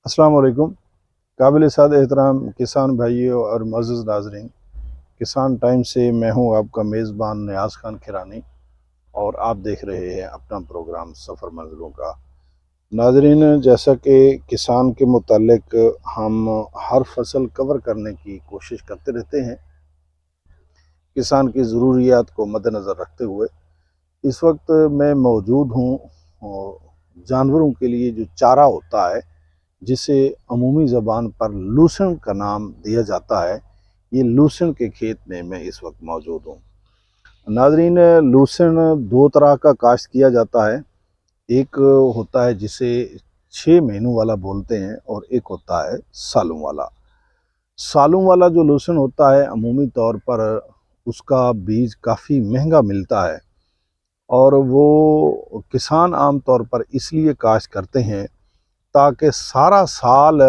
अस्सलाम वालेकुम। काबिल साद एहतराम किसान भाइयों और मुअज़्ज़ज़ नाज़रीन, किसान टाइम से मैं हूं आपका मेज़बान नियाज़ खान खिरानी और आप देख रहे हैं अपना प्रोग्राम सफ़र मंज़िलों का। नाज़रीन, जैसा कि किसान के मुतालिक हम हर फसल कवर करने की कोशिश करते रहते हैं, किसान की ज़रूरियात को मद्देनज़र रखते हुए इस वक्त मैं मौजूद हूँ जानवरों के लिए जो चारा होता है, जिसे अमूमी ज़बान पर लूसन का नाम दिया जाता है। ये लूसन के खेत में मैं इस वक्त मौजूद हूँ। नाज़रीन, लूसन दो तरह का काश्त किया जाता है। एक होता है जिसे 6 महीनों वाला बोलते हैं और एक होता है सालों वाला। सालों वाला जो लूसन होता है, अमूमी तौर पर उसका बीज काफ़ी महंगा मिलता है और वो किसान आम तौर पर इसलिए काश्त करते हैं ताकि सारा साल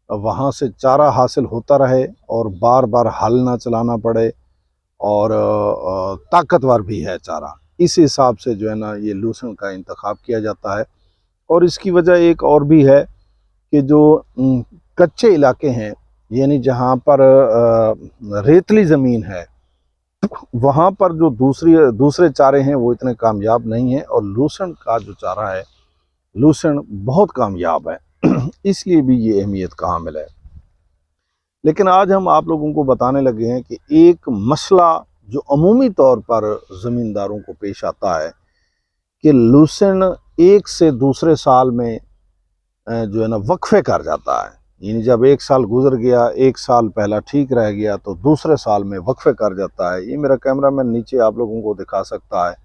वहाँ से चारा हासिल होता रहे और बार बार हल ना चलाना पड़े और ताकतवर भी है चारा। इस हिसाब से जो है ना, ये लूसन का इंतखाब किया जाता है। और इसकी वजह एक और भी है कि जो कच्चे इलाके हैं, यानी जहाँ पर रेतली ज़मीन है, वहाँ पर जो दूसरे चारे हैं वो इतने कामयाब नहीं हैं और लूसन का जो चारा है, लूसन बहुत कामयाब है। इसलिए भी ये अहमियत का हामिल है। लेकिन आज हम आप लोगों को बताने लगे हैं कि एक मसला जो अमूमी तौर पर ज़मींदारों को पेश आता है कि लूसन एक से दूसरे साल में जो है ना वक्फे कर जाता है। यानी जब एक साल गुजर गया, एक साल पहला ठीक रह गया, तो दूसरे साल में वक्फे कर जाता है। ये मेरा कैमरामैन नीचे आप लोगों को दिखा सकता है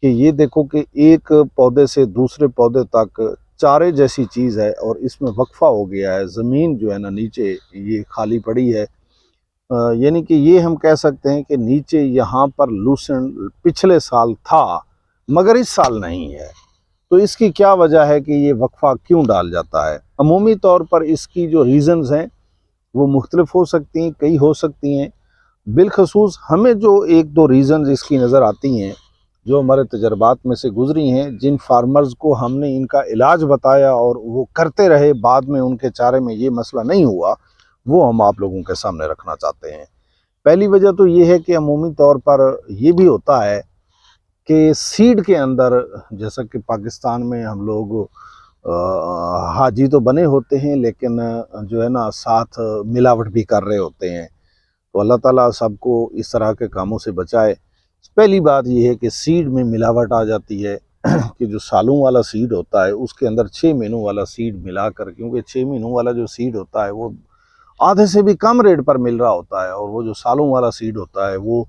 कि ये देखो कि एक पौधे से दूसरे पौधे तक चारे जैसी चीज़ है और इसमें वक्फा हो गया है। ज़मीन जो है ना नीचे ये खाली पड़ी है। यानी कि ये हम कह सकते हैं कि नीचे यहाँ पर लूसन पिछले साल था मगर इस साल नहीं है। तो इसकी क्या वजह है कि ये वक्फा क्यों डाल जाता है? अमूमी तौर पर इसकी जो रीज़न्स हैं वो मुख्तलिफ हो सकती हैं, कई हो सकती हैं। बिलखसूस हमें जो एक दो रीज़न्स इसकी नज़र आती हैं, जो हमारे तजर्बात में से गुजरी हैं, जिन फार्मर्स को हमने इनका इलाज बताया और वो करते रहे, बाद में उनके चारे में ये मसला नहीं हुआ, वो हम आप लोगों के सामने रखना चाहते हैं। पहली वजह तो ये है कि अमूमी तौर पर ये भी होता है कि सीड के अंदर, जैसा कि पाकिस्तान में हम लोग हाजी तो बने होते हैं, लेकिन जो है ना साथ मिलावट भी कर रहे होते हैं। तो अल्लाह ताला सबको इस तरह के कामों से बचाए। पहली बात यह है कि सीड में मिलावट आ जाती है कि जो सालों वाला सीड होता है उसके अंदर 6 महीनों वाला सीड मिलाकर, क्योंकि 6 महीनों वाला जो सीड होता है वो आधे से भी कम रेट पर मिल रहा होता है और वो जो सालों वाला सीड होता है वो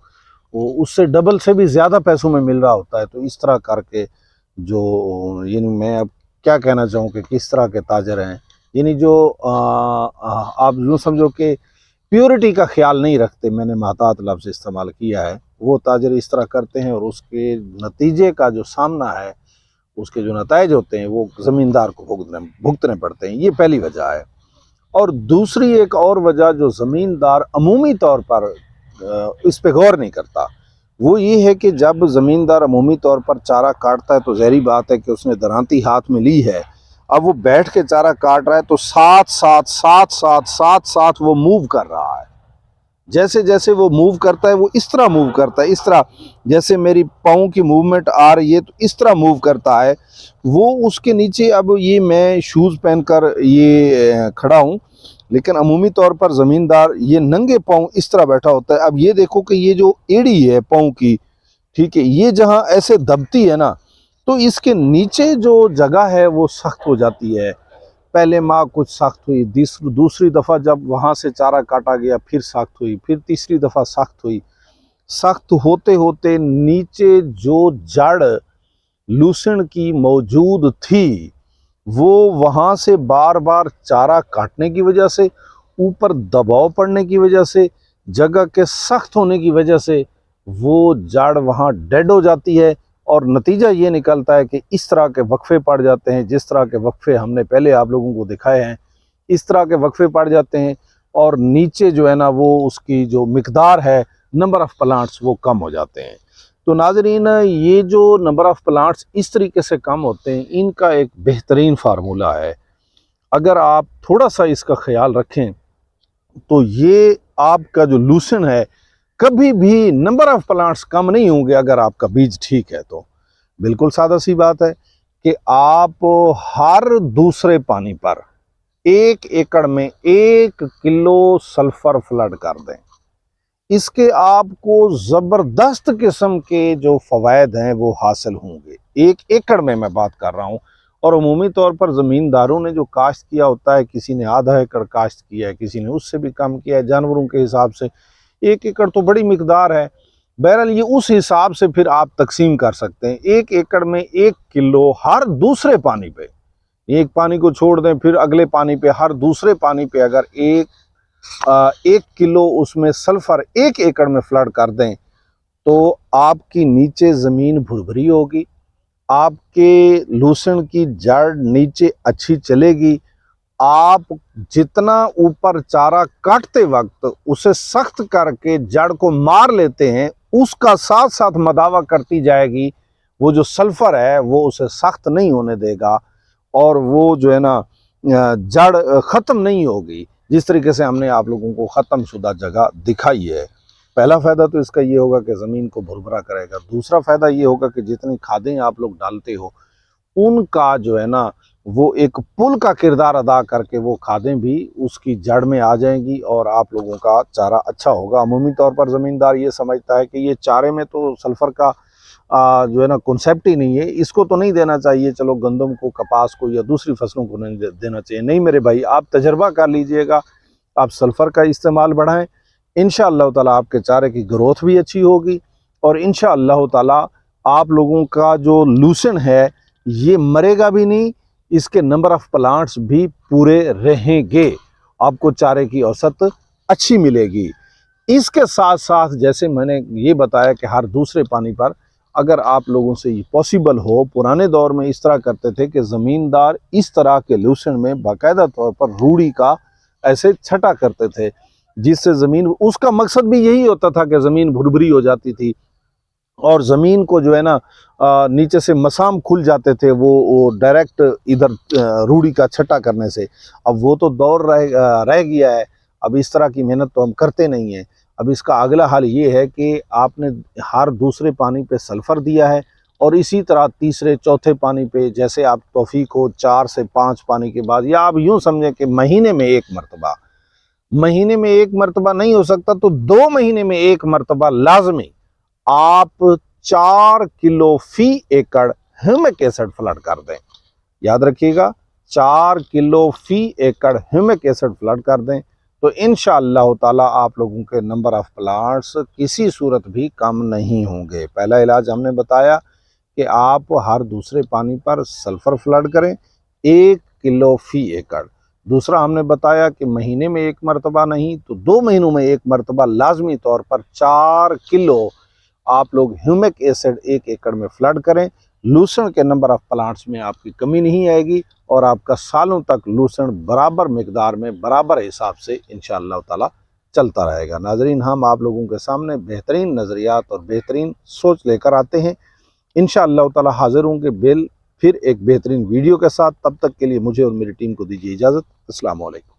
उससे डबल से भी ज़्यादा पैसों में मिल रहा होता है। तो इस तरह करके जो, यानी मैं अब क्या कहना चाहूँ कि किस तरह के ताजर हैं, यानी जो आप यूँ समझो कि प्योरिटी का ख्याल नहीं रखते, मैंने महतात लफ्ज़ इस्तेमाल किया है, वो ताजर इस तरह करते हैं और उसके नतीजे का जो सामना है, उसके जो नताइज होते हैं वो ज़मींदार को भुगतने पड़ते हैं। ये पहली वजह है। और दूसरी एक और वजह जो ज़मींदार अमूमी तौर पर इस पे गौर नहीं करता, वो ये है कि जब ज़मींदार अमूमी तौर पर चारा काटता है तो ज़ाहिर बात है कि उसने दरांती हाथ में ली है, अब वो बैठ के चारा काट रहा है तो साथ वो मूव कर रहा है। जैसे जैसे वो मूव करता है वो इस तरह मूव करता है, इस तरह जैसे मेरी पाँव की मूवमेंट आ रही है तो इस तरह मूव करता है वो। उसके नीचे अब ये मैं शूज़ पहनकर ये खड़ा हूँ, लेकिन अमूमी तौर पर ज़मींदार ये नंगे पाँव इस तरह बैठा होता है। अब ये देखो कि ये जो एड़ी है पाँव की, ठीक है, ये जहाँ ऐसे दबती है ना, तो इसके नीचे जो जगह है वो सख्त हो जाती है। पहले माँ कुछ सख्त हुई, दूसरी दफ़ा जब वहाँ से चारा काटा गया फिर सख्त हुई, फिर तीसरी दफ़ा सख्त हुई। सख्त होते होते नीचे जो जड़ लूसन की मौजूद थी वो वहाँ से बार बार चारा काटने की वजह से, ऊपर दबाव पड़ने की वजह से, जगह के सख्त होने की वजह से वो जड़ वहाँ डेड हो जाती है और नतीजा ये निकलता है कि इस तरह के वक्फे पड़ जाते हैं। जिस तरह के वक्फे हमने पहले आप लोगों को दिखाए हैं, इस तरह के वक्फे पड़ जाते हैं और नीचे जो है ना वो उसकी जो मिकदार है, नंबर ऑफ़ प्लांट्स, वो कम हो जाते हैं। तो नाज़रीन, ये जो नंबर ऑफ़ प्लांट्स इस तरीके से कम होते हैं, इनका एक बेहतरीन फार्मूला है अगर आप थोड़ा सा इसका ख्याल रखें तो ये आपका जो लूसेंट है, कभी भी नंबर ऑफ प्लांट्स कम नहीं होंगे अगर आपका बीज ठीक है तो। बिल्कुल सादा सी बात है कि आप हर दूसरे पानी पर 1 एकड़ में 1 किलो सल्फर फ्लड कर दें। इसके आपको ज़बरदस्त किस्म के जो फ़वायद हैं वो हासिल होंगे। 1 एकड़ में मैं बात कर रहा हूँ। और अमूमी तौर पर ज़मींदारों ने जो काश्त किया होता है, किसी ने आधा एकड़ काश्त किया है, किसी ने उससे भी कम किया है। जानवरों के हिसाब से 1 एकड़ तो बड़ी मिकदार है। बहरहाल ये उस हिसाब से फिर आप तकसीम कर सकते हैं। 1 एकड़ में 1 किलो हर दूसरे पानी पे, एक पानी को छोड़ दें फिर अगले पानी पे, हर दूसरे पानी पे अगर 1 किलो उसमें सल्फर 1 एकड़ में फ्लड कर दें तो आपकी नीचे ज़मीन भुरभुरी होगी, आपके लूसेंट की जड़ नीचे अच्छी चलेगी। आप जितना ऊपर चारा काटते वक्त उसे सख्त करके जड़ को मार लेते हैं, उसका साथ साथ मदावा करती जाएगी। वो जो सल्फर है वो उसे सख्त नहीं होने देगा और वो जो है ना जड़ ख़त्म नहीं होगी, जिस तरीके से हमने आप लोगों को ख़त्म शुदा जगह दिखाई है। पहला फ़ायदा तो इसका ये होगा कि ज़मीन को भुरभुरा करेगा। दूसरा फ़ायदा ये होगा कि जितनी खादें आप लोग डालते हो उनका जो है ना वो एक पुल का किरदार अदा करके वो खादें भी उसकी जड़ में आ जाएंगी और आप लोगों का चारा अच्छा होगा। अमूमी तौर पर ज़मींदार ये समझता है कि ये चारे में तो सल्फ़र का जो है ना कॉन्सेप्ट ही नहीं है, इसको तो नहीं देना चाहिए, चलो गंदम को, कपास को या दूसरी फसलों को नहीं देना चाहिए। नहीं मेरे भाई, आप तजर्बा कर लीजिएगा, आप सल्फ़र का इस्तेमाल बढ़ाएं। इंशाअल्लाह ताला आपके चारे की ग्रोथ भी अच्छी होगी और इंशाअल्लाह ताला आप लोगों का जो लूसेंट है ये मरेगा भी नहीं, इसके नंबर ऑफ प्लांट्स भी पूरे रहेंगे, आपको चारे की औसत अच्छी मिलेगी। इसके साथ साथ जैसे मैंने ये बताया कि हर दूसरे पानी पर अगर आप लोगों से ये पॉसिबल हो, पुराने दौर में इस तरह करते थे कि ज़मींदार इस तरह के लूसेंट में बाकायदा तौर पर रूढ़ी का ऐसे छटा करते थे, जिससे ज़मीन, उसका मकसद भी यही होता था कि ज़मीन भुरभुरी हो जाती थी और ज़मीन को जो है ना नीचे से मसाम खुल जाते थे वो डायरेक्ट इधर रूढ़ी का छटा करने से। अब वो तो दौर रह गया है, अब इस तरह की मेहनत तो हम करते नहीं हैं। अब इसका अगला हाल ये है कि आपने हर दूसरे पानी पे सल्फ़र दिया है और इसी तरह तीसरे चौथे पानी पे, जैसे आप तौफीक हो 4 से 5 पानी के बाद, या आप यूँ समझें कि महीने में 1 मरतबा, महीने में 1 मरतबा नहीं हो सकता तो 2 महीने में 1 मरतबा लाजमी आप 4 किलो फी एकड़ ह्यूमिक एसिड फ्लड कर दें। याद रखिएगा, 4 किलो फी एकड़ ह्यूमिक एसिड फ्लड कर दें तो इंशाअल्लाह ताला आप लोगों के नंबर ऑफ प्लांट्स किसी सूरत भी कम नहीं होंगे। पहला इलाज हमने बताया कि आप हर दूसरे पानी पर सल्फ़र फ्लड करें 1 किलो फी एकड़। दूसरा हमने बताया कि महीने में 1 मरतबा नहीं तो 2 महीनों में 1 मरतबा लाजमी तौर पर 4 किलो आप लोग ह्यूमिक एसिड 1 एकड़ में फ्लड करें। लूसेंट के नंबर ऑफ प्लांट्स में आपकी कमी नहीं आएगी और आपका सालों तक लूसेंट बराबर मिकदार में, बराबर हिसाब से इंशाअल्लाह ताला चलता रहेगा। नाजरीन, हम आप लोगों के सामने बेहतरीन नज़रियात और बेहतरीन सोच लेकर आते हैं। इंशाअल्लाह ताला हाजिर होंगे फिर एक बेहतरीन वीडियो के साथ। तब तक के लिए मुझे और मेरी टीम को दीजिए इजाज़त। अस्सलाम वालेकुम।